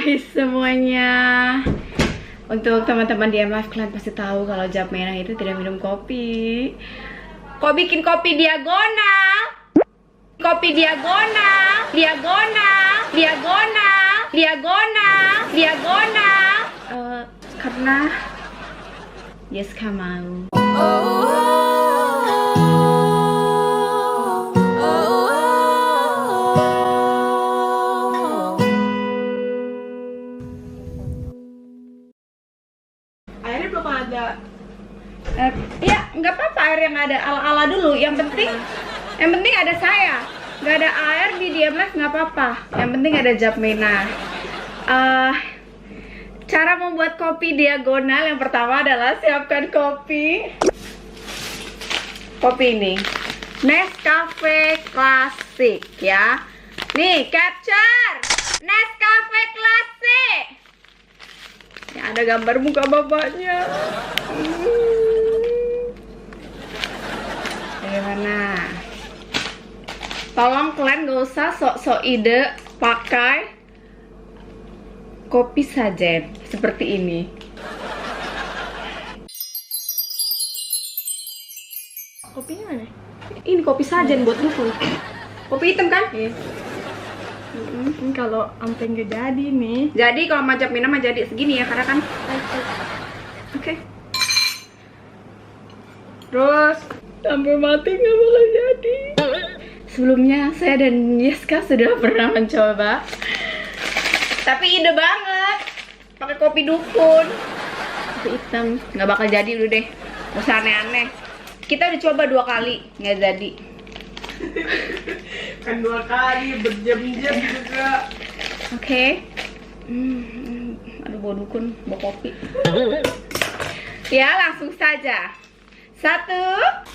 Hai semuanya. Untuk teman-teman di MLive, kalian pasti tahu kalau Japmena itu tidak minum kopi. Kok bikin kopi diagonal? Kopi diagonal, diagonal, diagonal, diagonal, diagonal. Karena Jessica mau. Airnya belum ada. Ya nggak apa-apa, air yang ada ala-ala dulu. Yang penting ada saya. Nggak ada air di DMLive nggak apa-apa. Yang penting ada Japmena. Cara membuat kopi diagonal yang pertama adalah siapkan kopi. Kopi ini Nescafe Classic ya. Nih capture Nescafe Classic. Ya, ada gambar muka bapaknya. Bagaimana? Tolong kalian gak usah sok-sok ide pakai kopi sajen seperti ini. Kopinya mana? Ini kopi sajen buat dukun. Kopi hitam kan? Iya. Kalau sampai nggak jadi nih. Jadi kalau macam minum mah jadi segini ya, karena kan. Oke. Terus Sampai mati nggak bakal jadi. sebelumnya saya dan Jessica sudah pernah mencoba. Tapi ide banget. Pakai kopi dukun. Kopi hitam, nggak bakal jadi dulu deh. Gak usah aneh-aneh. Kita udah coba 2 kali, nggak jadi. Kan 2 kali berjam-jam juga. Oke. Aduh, bau dukun, bau kopi. Ya, langsung saja. 1.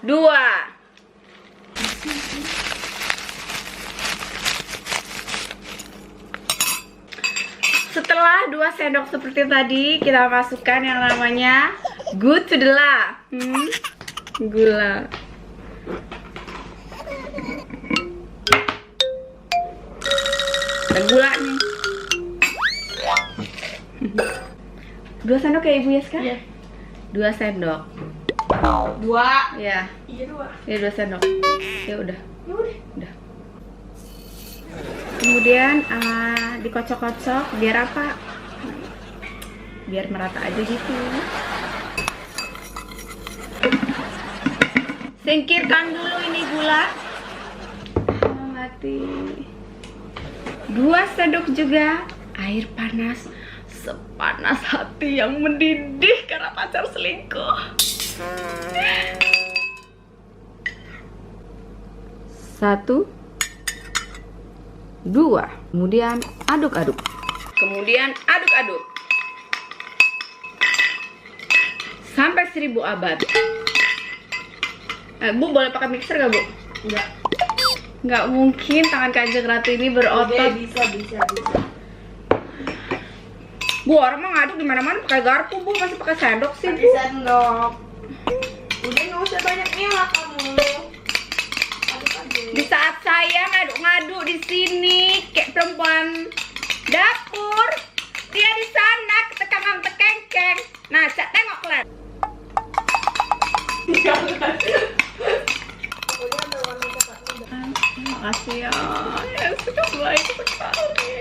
Dua. Setelah 2 sendok seperti tadi, kita masukkan yang namanya gula. Gula. Ada gula nih. 2 sendok ya Ibu Yeska? Iya. 2 sendok. 2. Ya. Iya 2. Ya 2 sendok. Ya udah. Ya udah. Udah. Kemudian dikocok-kocok biar apa? Biar merata aja gitu. Singkirkan dulu ini gula. Mati. 2 sendok juga air panas sepanas hati yang mendidih karena pacar selingkuh. 1, 2, kemudian aduk-aduk. Kemudian aduk-aduk sampai 1000 abad. Bu boleh pakai mixer gak Bu? Enggak. Nggak mungkin tangan Kanjeng Ratu ini berotot. Oke, bisa. Bu, orang mah ngaduk di mana-mana pakai garpu, Bu. Masih pakai sendok sih, Pakai Bu. sendok. Udah nggak usah banyak ngelak kamu. Aduk aja. Di saat saya ngaduk-ngaduk di sini kayak perempuan dapur, dia di sana ketekang-tekengkeng. Nah, Cak tengok kalian. Makasih ya, sudah baik sekali.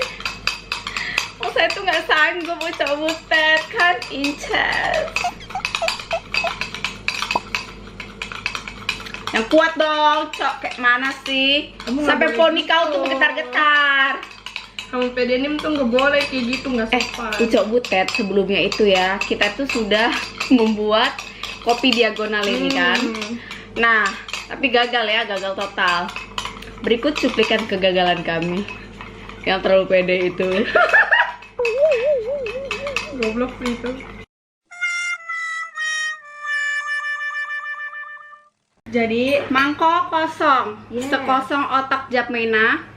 Oh, saya tuh nggak sanggup ucap butet kan, incest. Yang kuat dong, Cok. Kayak mana sih? Kamu Sampai nggak boleh poni kau tuh gitu. bergetar-getar. Kamu pedenim tuh nggak boleh kayak gitu, nggak sopan. Ucok butet sebelumnya itu ya, kita tuh sudah membuat kopi diagonal ini kan. Nah, tapi gagal ya, gagal total. Berikut cuplikan kegagalan kami yang terlalu pede itu. Goblok itu. Jadi Mangkok kosong, Yeah. sekosong otak Japmena.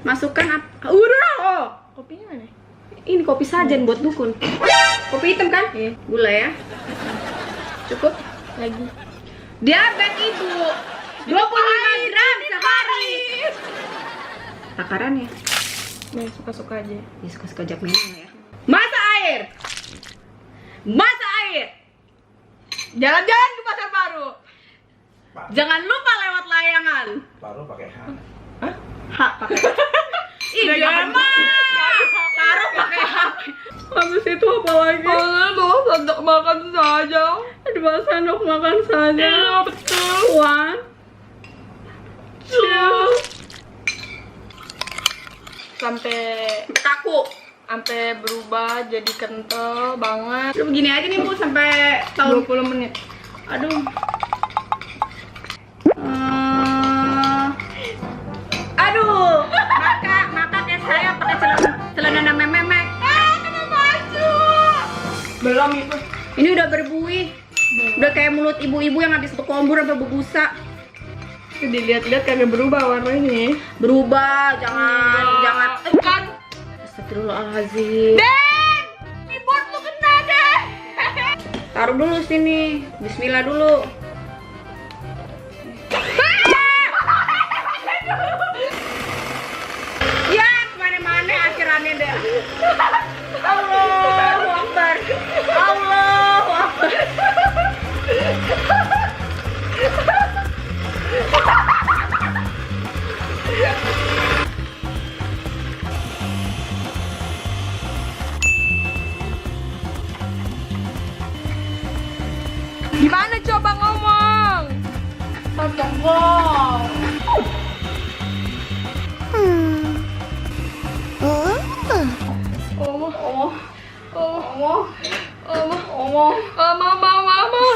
Masukkan udah. kopinya mana? Ini kopi sajen buat dukun. Kopi hitam kan? Iya. Gula ya. Cukup. Lagi. Diabetes ibu 25 gram sehari. Takaran ya? Nih, suka-suka aja. Ya suka-suka jak minum ya. Masak air. Masak air. Jalan-jalan ke pasar baru. Jangan lupa lewat layangan. Baru pakai H. Hak pakai. Ih, gimana? Taruh pakai HP. Habis itu apa lagi? Bawa sendok makan saja. Dua sendok makan saja. Iya, betul. 1, 2. Sampai Kaku. berubah jadi kental banget. Udah begini aja nih Bu sampai tahun. 20 menit. Aduh. Aduh. Maka kayak saya pakai celana memek. Kena baju. Belum itu. Ini udah berbuih. Udah kayak mulut ibu-ibu yang habis berkombur sampai berbusa. Dilihat-lihat kagak berubah warnanya. Berubah, jangan. Kan. Astagfirullahaladzim. Den, keyboard lu kena deh. Taruh dulu sini. Bismillah dulu. Ya, kemana-mana akhirannya deh. Allahu Akbar. Allahu Akbar. Gimana coba ngomong? Astagfirullah.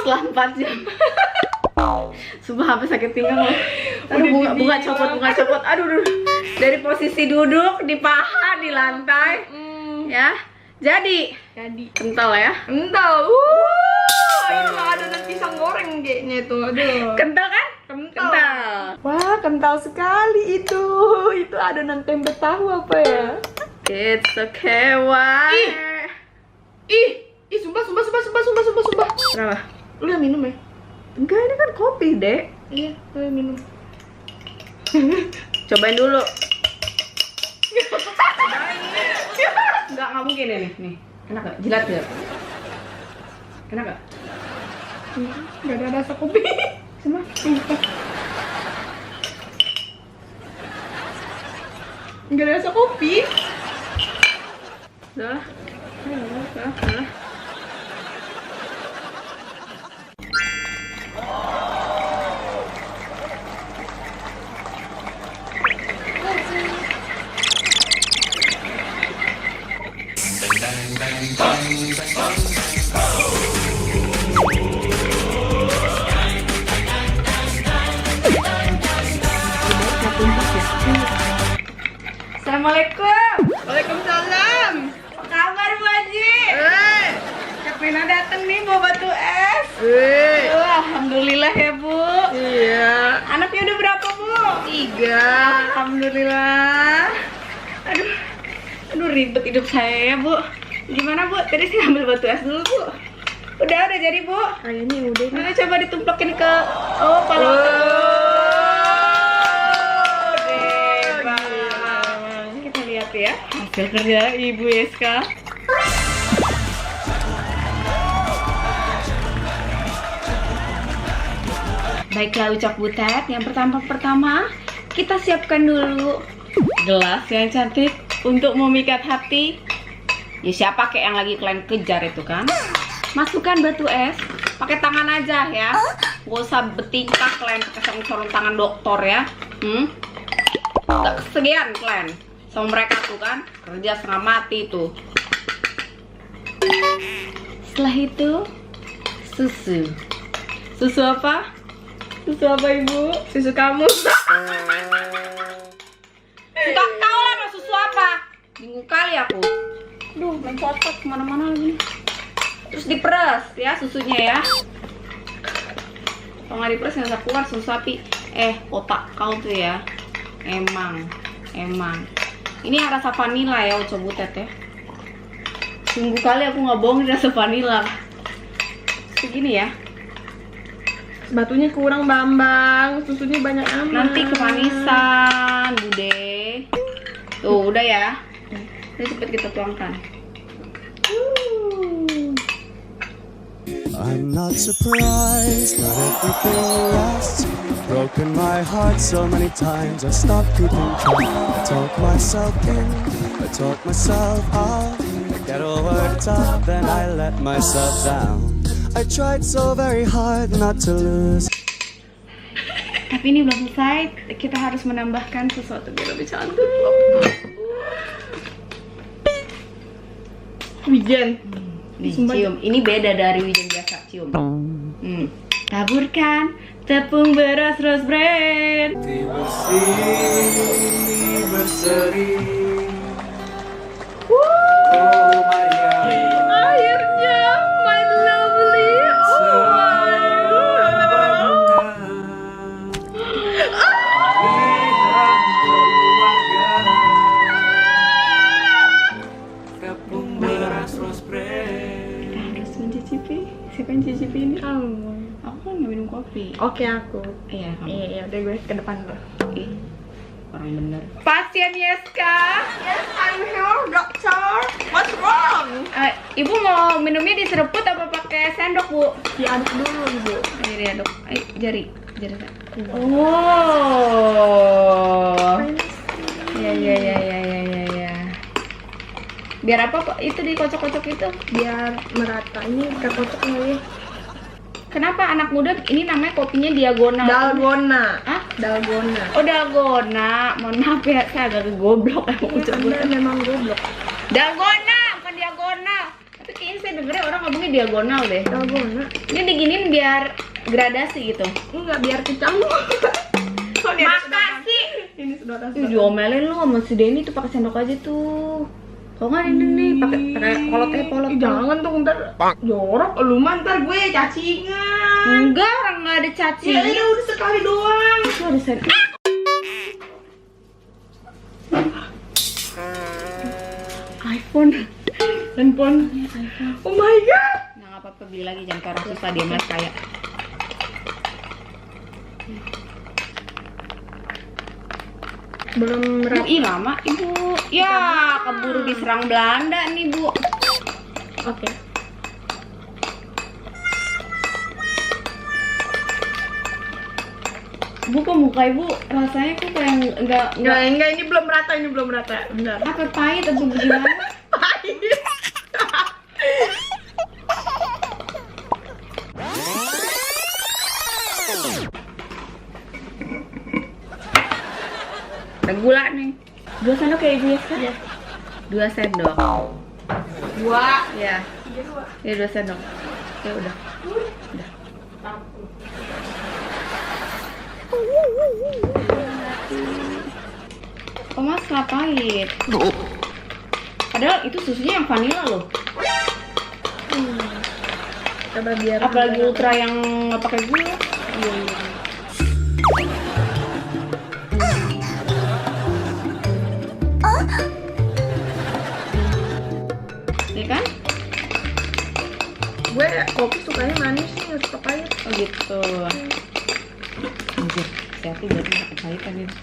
Setelah 4 jam. Sumpah sampai sakit pinggang loh. Aduh, bunga copot. Aduh. Dari posisi duduk di paha di lantai. Ya. Jadi kental ya. Kental. Itu adonan pisang goreng kayaknya itu. Aduh. Kental kan? Kental. Wah, kental sekali itu. Itu adonan tempe tahu apa ya? It's okay, why? Ih, sumpah. Kenapa? Lu yang minum ya? Enggak, ini kan kopi, Dek. Iya, lu yang minum. Cobain dulu. Enggak mungkin ini. Nih. Enak gak? Jilat gak? Enak gak? Gak ada rasa kopi. Semua? Gak ada rasa kopi. Udah. Assalamualaikum. Waalaikumsalam. Apa kabar Bu Haji? Kak Rina dateng nih bawa batu es. Alhamdulillah ya Bu. Iya. Anaknya udah berapa Bu? 3. Alhamdulillah. Aduh ribet hidup saya ya Bu. Gimana Bu? Tadi saya ambil batu es dulu Bu. Udah jadi Bu. Kayaknya udah nih. Nah, coba ditumplakin ke pala. Kita lihat ya hasil kerja Ibu Yeska. Baiklah ucap butet, yang pertama kita siapkan dulu gelas yang cantik untuk memikat hati. Ya siapa kayak yang lagi kalian kejar itu kan? Masukkan batu es, pakai tangan aja ya. Gak usah betingkah kalian pakai sarung tangan dokter ya. Gak kesegian kalian sama mereka tuh kan, kerja setengah mati tuh. Setelah itu susu apa? Susu apa Ibu? Susu kamu. Suka tahu lah mau susu apa? Bingung kali aku. Duh, mencocok kemana-mana lagi. Terus diperes ya susunya ya. Kalau nggak diperes nggak usah keluar susu sapi. Otak kau tuh ya. Emang. Ini rasa vanila ya Uco Butet ya. Sungguh kali aku nggak bohong rasa vanila. Segini ya. batunya kurang Bambang, susunya banyak amat. Nanti kemanisan, Bude. Tuh, udah ya. Ini cepet kita tuangkan. I'm not surprised, not everything lasts. Broken my heart so many times, I stopped keeping track. I talk myself in, I talk myself out. I get all worked up, then I let myself down. I tried so very hard not to lose. Tapi ini belum selesai. Kita harus menambahkan sesuatu biar lebih cantik. Wijen. Nih, cium. Ini beda dari wijen biasa. Cium. Taburkan tepung beras rose bran. Akhirnya, my lovely. Oh harus mencicipi. Siapa yang cicipi ini? Aku kan nggak minum kopi. Oke aku. Iya, kamu. Iya, udah gue ke depan dulu. Ih, orang bener. Pasien Yeska. Yes, I'm here, doctor. What's wrong? Ibu mau minumnya diseruput apa pakai sendok, Bu? Diaduk dulu, Ibu. Ini diaduk. Jari. Oh. Ya. Biar apa kok itu dikocok-kocok itu? Biar merata. Ini kekocok nih. Kenapa anak muda ini namanya kopinya diagonal? Dalgona. Hah? Dalgona. Oh, dalgona. Mohon maaf ya, saya agak goblok emang ucap gue. Anda memang goblok. Dalgona, bukan diagonal. Tapi kayaknya saya dengernya orang ngomongnya diagonal deh. Dalgona. Ini diginiin biar gradasi gitu. Enggak, biar kecampur. Makasih. Ini saudara. Ih, diomelin lu sama si Denny tuh pakai sendok aja tuh. Kalau nggak ini nih pakai polot. Jangan tuh ntar jorok lu mah, ntar gue cacingan. Enggak, orang nggak ada cacing. Ya ini udah sekali doang. Itu ada sen. iPhone. Handphone. Oh my god. Nah, nggak apa-apa, beli lagi, jangan kayak orang susah, dia mas kaya. Belum Bu, merata. ih lama Ibu. Ya, keburu diserang Belanda nih, Bu. Oke. Bu, kok muka Ibu rasanya kok kayak enggak Enggak, ini belum merata, Bentar. apa pahit atau gimana? Pahit. Ada gula nih. 2 sendok ya Ibu ya? Iya. 2 sendok. 2. Ya. Iya, 2. Ya 2 sendok. Ya udah. Oh, Mas nggak pahit. Padahal itu susunya yang vanilla loh. Coba biar. Apalagi ultra yang nggak pakai gula. Iya. Nih kan? Gue kopi sukanya manis nih, nggak suka pahit. Oh gitu. Anjir, hati-hati berarti nggak kepahitan ini.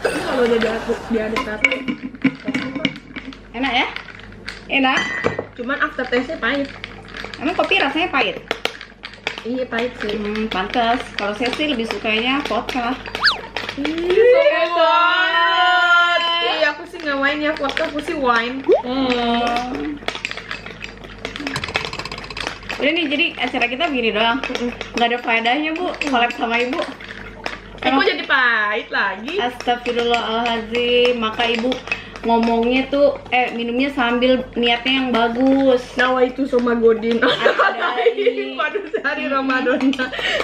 Tapi kalau udah diaduk satu, Enak ya? Enak. cuman after taste-nya pahit. Emang kopi rasanya pahit? Iya pahit sih. Pantes. Kalau saya sih lebih sukanya vodka. Iya, aku sih nggak wine ya, vodka aku sih wine. Udah nih, jadi acara kita begini doang. Nggak ada faedahnya, Bu. Collab sama Ibu. Kok jadi pahit lagi? Astagfirullahaladzim. Maka Ibu ngomongnya tuh, minumnya sambil niatnya yang bagus. Nawa itu sama godin. Adai. Pada sehari Ramadan.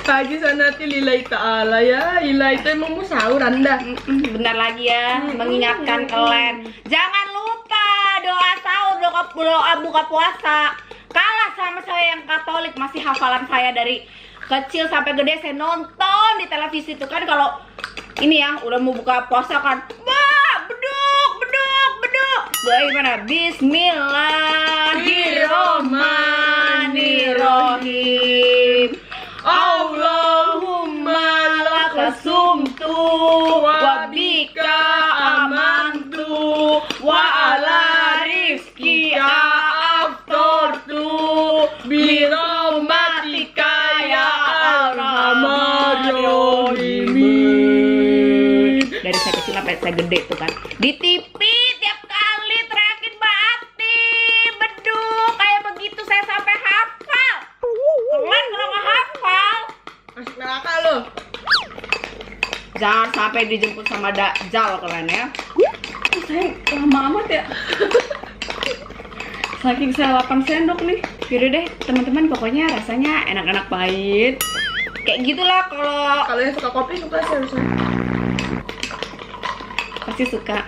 Haji sanati lillahi ta'ala ya. Ilah itu emang mau sahur Anda. Bentar lagi ya, mengingatkan kalian. Jangan lupa doa sahur, doa buka puasa. Kalah sama saya yang Katolik, masih hafalan saya dari kecil sampai gede, saya nonton di televisi itu kan. Kalau ini ya udah mau buka puasa kan, beduk. Doa gimana? Bismillah. saya gede tuh kan. Di TV tiap kali teriakin Mbak Ati, beduk kayak begitu saya sampai hafal. Kalian kalau nggak hafal, Masuk neraka lo. jangan sampai dijemput sama Dajjal kalian ya. Saya lama amat ya. Saking saya 8 sendok nih. Yaudah deh teman-teman, pokoknya rasanya enak-enak pahit. Kayak gitulah kalau Kalau yang suka kopi suka sih harusnya. pasti suka.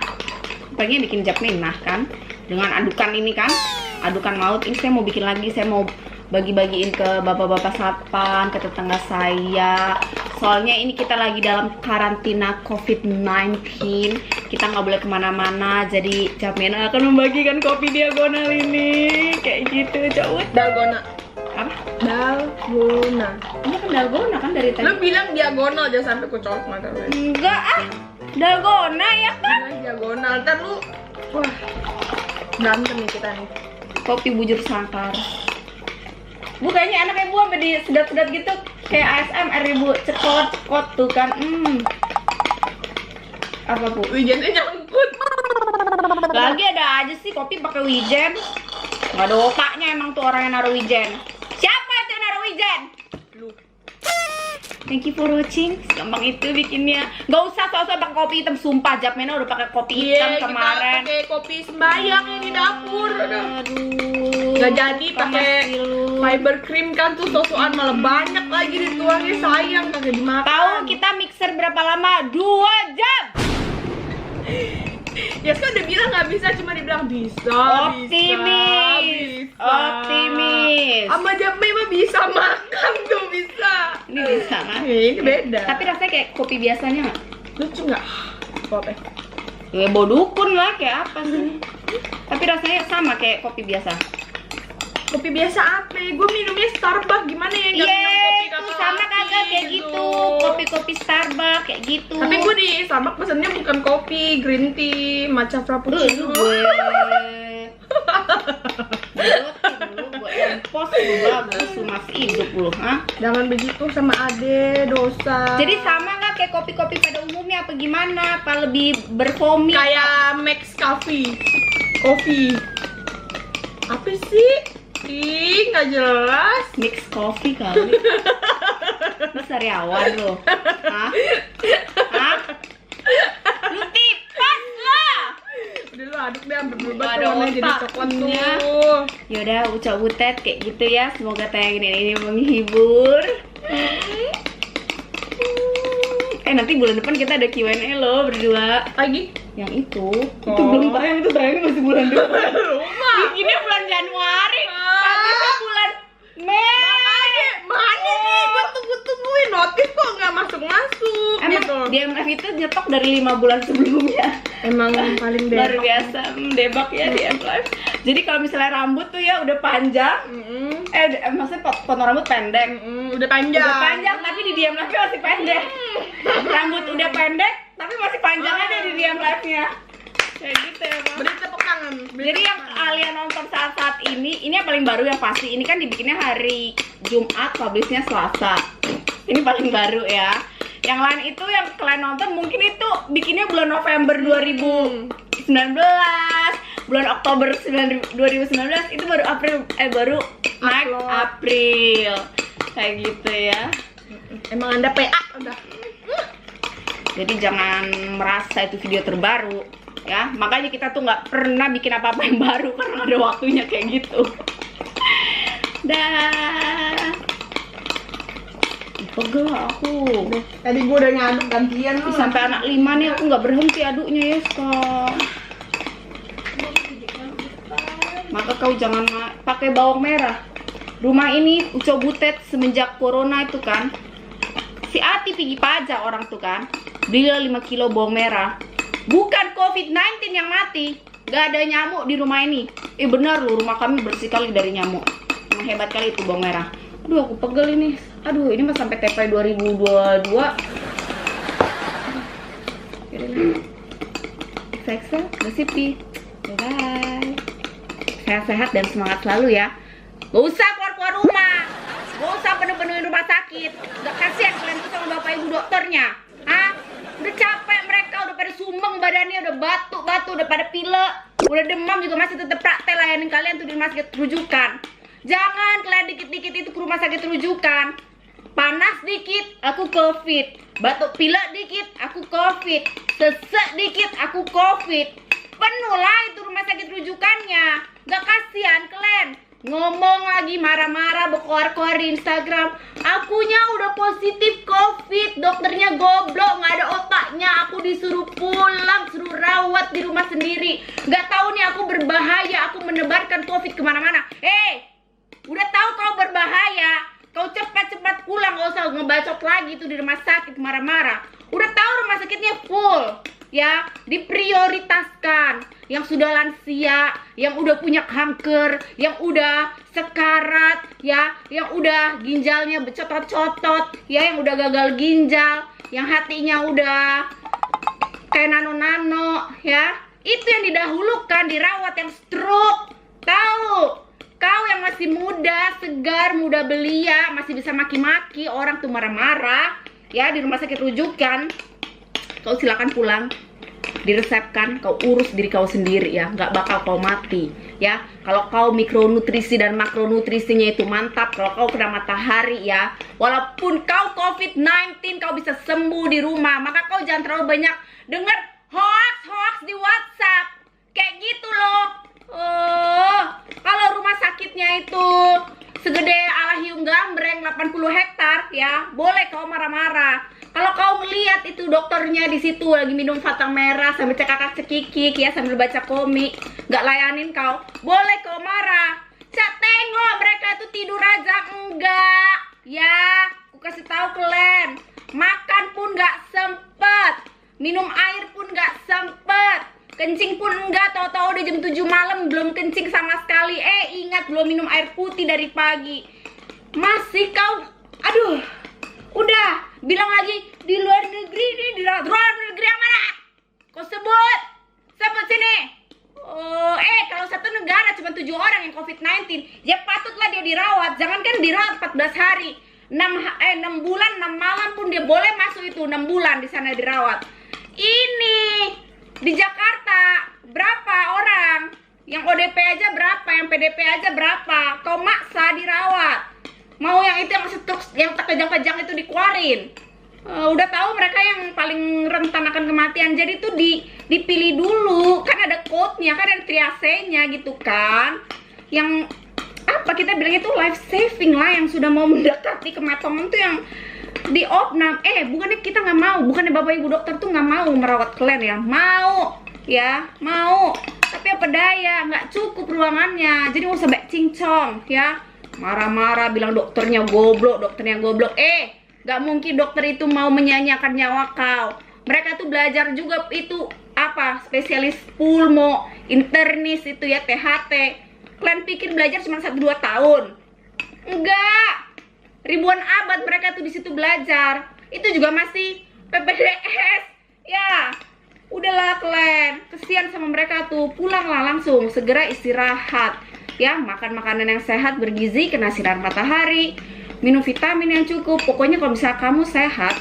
Pengen bikin japminah kan dengan adukan ini kan, adukan maut. Ini saya mau bikin lagi, saya mau bagi-bagiin ke bapak-bapak satpam, ke tetangga saya. Soalnya ini kita lagi dalam karantina COVID-19, kita nggak boleh kemana-mana. Jadi Japminah akan membagikan kopi diagonal ini kayak gitu. Coba Dalgona. apa? Dalgona. Ini kan dalgona kan dari tadi. Lo bilang diagonal jangan sampai kucolok mata lo. Enggak ah, dalgona ya kan? Bilang diagonal, ntar lu wah berantem nih kita nih. Kopi bujur sangkar. Bu kayaknya anaknya Bu sampai di sedat-sedat gitu kayak ASMR ibu, cekot-cekot tuh kan. Apa Bu? Wijennya nyangkut. Lagi ada aja sih kopi pakai wijen. Nggak ada otaknya emang tuh orang yang naruh wijen. Siapa itu yang naruh wijen? Lu. Thank you for watching. Gampang itu bikinnya. Nggak usah soal-soal pakai kopi hitam. Sumpah Japminah udah pakai kopi hitam Iya, kemarin. kita pakai kopi sembayang yang di dapur. Aduh. Nggak jadi Panas pakai sih lu. fiber cream kan tuh sosokan malah banyak lagi dituangnya, sayang kagak dimakan. Tahu kita mixer berapa lama? 2 jam. Ya kan udah bilang nggak bisa, cuma dibilang bisa. Optimis. Bisa. Optimis. Sama Jambe mah bisa makan tuh bisa. Ini bisa kan? Ini beda. Tapi rasanya kayak kopi biasanya nggak? Lucu nggak? Apa? Ya bau dukun lah, kayak apa sih? Tapi rasanya sama kayak kopi biasa. Kopi biasa apa? Gue minumnya Starbucks, gimana ya? Nggak minum kopi Yeay, kakak tuh sama laki kagak kayak gitu. Kopi-kopi Starbucks kayak gitu. Tapi gue di Starbucks pesennya bukan kopi, green tea, matcha frappuccino. gue empos lu bagus lu masih hidup lu, hah? Jangan begitu sama Ade, dosa. Jadi sama nggak kayak kopi-kopi pada umumnya apa gimana? Apa lebih berfoamy? kayak Max Coffee. Kopi. Apa sih? Ih, nggak jelas. Mix coffee kali. Lu sariawan lu. Hah? Hah? Lu tipas lah. Udah lu aduk deh sampai berubah Ada tuh warnanya jadi coklat otaknya. tuh. Yaudah, ucap butet kayak gitu ya. Semoga tayangan ini menghibur. Nanti bulan depan kita ada Q&A loh berdua. Lagi? Yang itu Oh. belum tayang, itu tayangnya masih bulan depan. Rumah. Bikinnya bulan Januari. Pantasnya bulan Mei. Mana nih? Gue tungguin notif kok nggak masuk-masuk Emang gitu. DMF itu nyetok dari 5 bulan sebelumnya. Emang paling Luar debak. biasa, debak ya DMF. Jadi kalau misalnya rambut tuh ya udah panjang, maksudnya potong rambut pendek. Udah panjang. Udah panjang tapi di DM live masih pendek. Rambut udah pendek tapi masih panjang aja di DM live-nya. Kayak gitu ya, Bang. Beri tepuk tangan. Jadi yang kalian nonton saat-saat ini yang paling baru yang pasti. Ini kan dibikinnya hari Jumat, publishnya Selasa. Ini paling baru ya. Yang lain itu yang kalian nonton mungkin itu bikinnya bulan November 2019, bulan Oktober 2019, itu baru baru naik Upload. April. Kayak gitu ya. Emang Anda PA udah. Jadi jangan merasa itu video terbaru ya. Makanya kita tuh nggak pernah bikin apa-apa yang baru karena ada waktunya kayak gitu. Dah. Pegel aku. Tadi gue udah ngaduk gantian lu. Sampai anak 5 nih aku nggak berhenti aduknya ya kok. Maka kau jangan pakai bawang merah. Rumah ini uco butet semenjak corona itu kan. Si Ati pergi pajak orang tuh kan. Beli 5 kilo bawang merah. Bukan COVID-19 yang mati. Gak ada nyamuk di rumah ini. Benar loh, rumah kami bersih kali dari nyamuk. Emang hebat kali itu bawang merah. Aduh aku pegel ini. Aduh ini mah sampai TP 2022. Seksa, gosipi. Bye. Sehat-sehat dan semangat selalu ya. Gak usah keluar-keluar rumah. Gak usah penuh-penuhin rumah sakit. Gak kasihan kalian tuh sama bapak ibu dokternya. Hah? Udah capek mereka, udah pada sumbang badannya, udah batuk-batuk, udah pada pilek, udah demam juga masih tetap praktek layanin kalian tuh di rumah sakit rujukan. Jangan kalian dikit-dikit itu ke rumah sakit rujukan. Panas dikit, aku COVID. Batuk pilek dikit, aku COVID. Sesek dikit, aku COVID. Penuh lah itu rumah sakit rujukannya. Gak kasihan kalian. Ngomong lagi marah-marah, berkoar-koar di Instagram. Akunya udah positif COVID, dokternya goblok, nggak ada otaknya. Aku disuruh pulang, suruh rawat di rumah sendiri. Gak tahu nih aku berbahaya, aku menebarkan COVID kemana-mana. Udah tahu kau berbahaya, kau cepat-cepat pulang, gak usah ngebacot lagi tuh di rumah sakit marah-marah. Udah tahu rumah sakitnya full, ya, diprioritaskan. Yang sudah lansia, yang udah punya kanker, yang udah sekarat, ya, yang udah ginjalnya bercotot-cotot, ya, yang udah gagal ginjal, yang hatinya udah kayak nano-nano, ya. Itu yang didahulukan, dirawat, yang stroke. Tahu? Kau yang masih muda, segar, muda belia, masih bisa maki-maki orang tuh marah-marah, ya, di rumah sakit rujukan. Kau silakan pulang, diresepkan, kau urus diri kau sendiri, ya, nggak bakal kau mati, ya. Kalau kau mikronutrisi dan makronutrisinya itu mantap, kalau kau kena matahari, ya, walaupun kau COVID-19 kau bisa sembuh di rumah. Maka kau jangan terlalu banyak dengar hoax di WhatsApp kayak gitu loh. Kalau rumah sakitnya itu segede Alahium Gambreng 80 hektar, ya, boleh kau marah-marah. Kalau kau melihat itu dokternya di situ lagi minum Fata merah sambil cekakak-cekikik, ya, sambil baca komik, nggak layanin kau, boleh kau marah. Cak tengok mereka itu tidur aja enggak, ya. Aku kasih tahu kalian, makan pun nggak sempet, minum air pun nggak sempet, kencing pun enggak. Tahu-tahu udah jam 7 malam belum kencing sama sekali. Ingat belum minum air putih dari pagi. Masih kau, aduh. Udah, bilang lagi di luar negeri nih, di luar negeri yang mana? Kau sebut sini. Kalau satu negara cuma 7 orang yang COVID-19, ya patutlah dia dirawat. Jangankan dirawat 14 hari, 6 bulan, 6 malam pun dia boleh masuk itu 6 bulan di sana dirawat. Ini di Jakarta berapa orang? Yang ODP aja berapa? Yang PDP aja berapa? Kau maksa dirawat. Mau yang itu yang stroke, yang kejang-kejang itu dikeluarin. Udah tahu mereka yang paling rentan akan kematian. Jadi tuh dipilih dulu. Kan ada code-nya, kan ada triasenya gitu kan. Yang apa kita bilang itu life saving lah, yang sudah mau mendekati kematangan tuh yang diopnam. Bukannya kita nggak mau, bukannya bapak ibu dokter tuh nggak mau merawat kalian, ya. Mau, ya, mau. Tapi apa daya, nggak cukup ruangannya. Jadi nggak usah baik cincong, ya. Marah-marah bilang dokternya goblok, gak mungkin dokter itu mau menyanyiakan nyawa kau. Mereka tuh belajar juga itu apa, spesialis pulmo, internis itu, ya, THT. Kalian pikir belajar cuma 1-2 tahun? Enggak, ribuan abad mereka tuh di situ belajar. Itu juga masih PPDS, ya. Udahlah kalian, kesian sama mereka tuh. Pulanglah langsung, segera istirahat, ya, makan makanan yang sehat, bergizi, kena sinar matahari, minum vitamin yang cukup. Pokoknya kalau misalnya kamu sehat,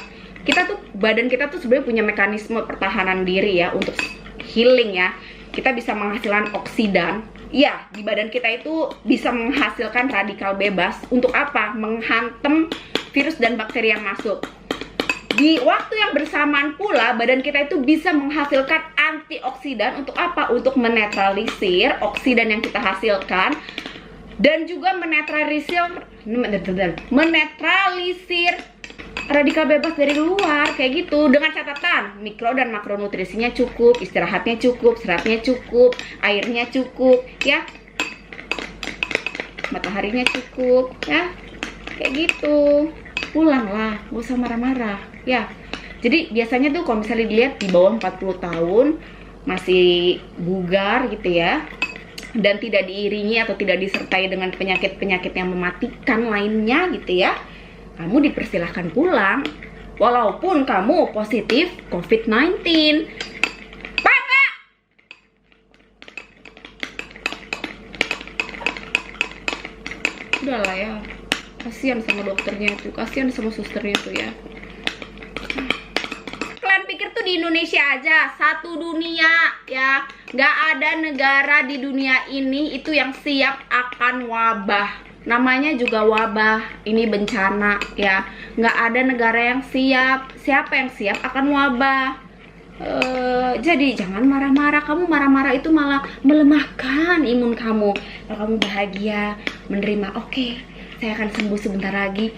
badan kita tuh sebenarnya punya mekanisme pertahanan diri, ya, untuk healing, ya. Kita bisa menghasilkan oksidan, ya, di badan kita itu bisa menghasilkan radikal bebas. Untuk apa? Menghantam virus dan bakteri yang masuk. Di waktu yang bersamaan pula, badan kita itu bisa menghasilkan antioksidan. Untuk apa? Untuk menetralisir oksidan yang kita hasilkan, dan juga menetralisir radikal bebas dari luar, kayak gitu. Dengan catatan mikro dan makronutrisinya cukup, istirahatnya cukup, seratnya cukup, airnya cukup, ya, mataharinya cukup, ya, kayak gitu. Pulanglah, gak usah marah-marah, ya. Jadi biasanya tuh kalau misalnya dilihat di bawah 40 tahun masih bugar gitu, ya, dan tidak diiringi atau tidak disertai dengan penyakit-penyakit yang mematikan lainnya gitu, ya, kamu dipersilahkan pulang walaupun kamu positif COVID-19. Bapak! Udahlah, ya. Kasihan sama dokternya itu, kasihan sama susternya itu, ya. Kalian pikir di Indonesia aja, satu dunia ya. Nggak ada negara di dunia ini itu yang siap akan wabah. Namanya juga wabah, ini bencana ya. Nggak ada negara yang siap. Siapa yang siap akan wabah? Jadi jangan marah-marah. Kamu marah-marah itu malah melemahkan imun kamu. Kalau kamu bahagia, menerima, oke, saya akan sembuh sebentar lagi.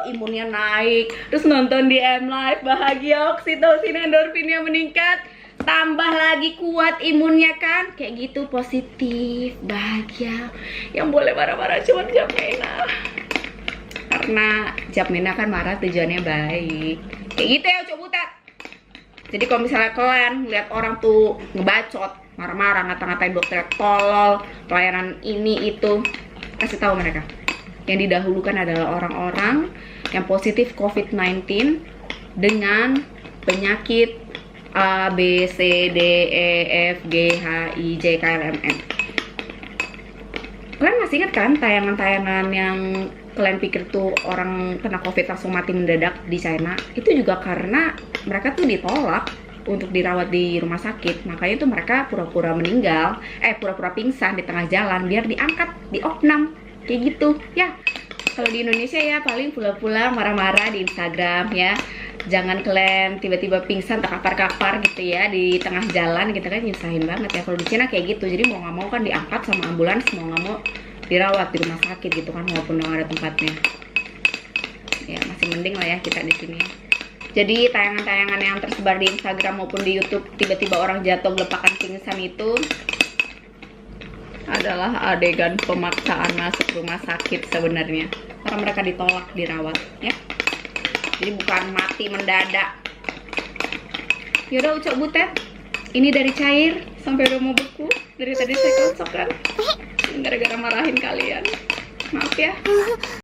Imunnya naik. Terus nonton di M-Live, bahagia, oksitosin, endorfinnya meningkat. Tambah lagi kuat imunnya kan. Kayak gitu, positif, bahagia. Yang boleh marah-marah cuma Japmena. Karena Japmena kan marah tujuannya baik. Kayak gitu ya, Cok Butet. Jadi kalau misalnya kalian lihat orang tuh ngebacot, marah-marah, ngata-ngatain dokter tolol, pelayanan ini itu, kasih tahu mereka. Yang didahulukan adalah orang-orang yang positif COVID-19 dengan penyakit A, B, C, D, E, F, G, H, I, J, K, L, M, N. Kalian masih ingat kan tayangan-tayangan yang kalian pikir tuh orang kena COVID langsung mati mendadak di China? Itu juga karena mereka tuh ditolak untuk dirawat di rumah sakit. Makanya tuh mereka pura-pura meninggal, pura-pura pingsan di tengah jalan biar diangkat, diopnam. Kayak gitu ya. Kalau di Indonesia ya paling pula-pula marah-marah di Instagram ya. Jangan kalian tiba-tiba pingsan terkapar-kapar gitu ya di tengah jalan gitu kan, nyusahin banget ya. Kalau di Cina kayak gitu, jadi mau nggak mau kan diangkat sama ambulans, mau nggak mau dirawat di rumah sakit gitu kan, walaupun nggak ada tempatnya. Ya masih mending lah ya kita di sini. Jadi tayangan-tayangan yang tersebar di Instagram maupun di YouTube tiba-tiba orang jatuh gelepakan pingsan itu adalah adegan pemaksaan masuk rumah sakit sebenarnya. Karena mereka ditolak dirawat ya. Jadi bukan mati mendadak. Yaudah Ucok Butet, ini dari cair sampai udah mau beku. Dari tadi saya kocok kan, gara-gara marahin kalian. Maaf ya.